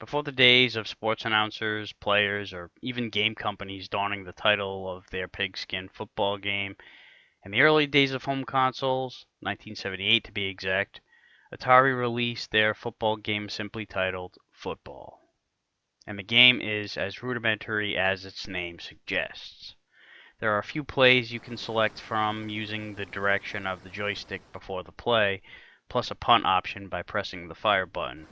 Before the days of sports announcers, players, or even game companies donning the title of their pigskin football game, in the early days of home consoles, 1978 to be exact, Atari released their football game simply titled Football. And the game is as rudimentary as its name suggests. There are a few plays you can select from using the direction of the joystick before the play, plus a punt option by pressing the fire button.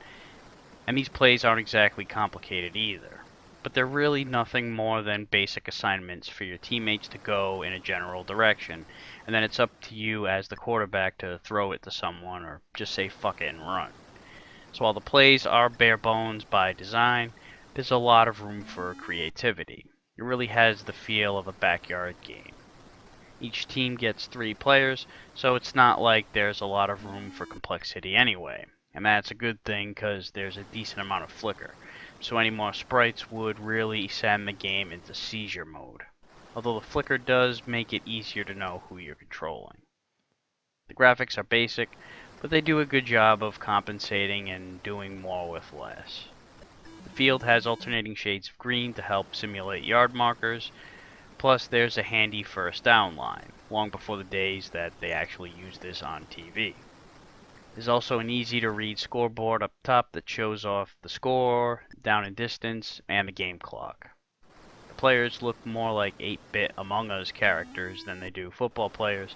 And these plays aren't exactly complicated either, but they're really nothing more than basic assignments for your teammates to go in a general direction, and then it's up to you as the quarterback to throw it to someone or just say fuck it and run. So while the plays are bare bones by design, there's a lot of room for creativity. It really has the feel of a backyard game. Each team gets 3 players, so it's not like there's a lot of room for complexity anyway. And that's a good thing because there's a decent amount of flicker, so any more sprites would really send the game into seizure mode. Although the flicker does make it easier to know who you're controlling. The graphics are basic, but they do a good job of compensating and doing more with less. The field has alternating shades of green to help simulate yard markers, plus there's a handy first down line, long before the days that they actually used this on TV. There's also an easy to read scoreboard up top that shows off the score, down and distance, and the game clock. The players look more like 8-bit Among Us characters than they do football players,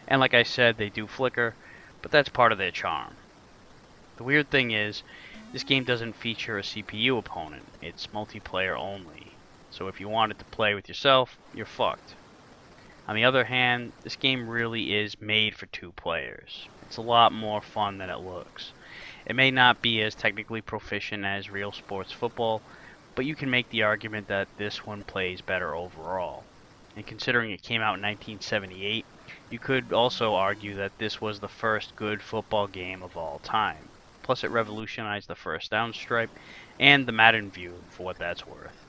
and like I said, they do flicker, but that's part of their charm. The weird thing is, this game doesn't feature a CPU opponent, it's multiplayer only, so if you wanted to play with yourself, you're fucked. On the other hand, this game really is made for 2 players. It's a lot more fun than it looks. It may not be as technically proficient as real sports football, but you can make the argument that this one plays better overall. And considering it came out in 1978, you could also argue that this was the first good football game of all time. Plus it revolutionized the first down stripe and the Madden view for what that's worth.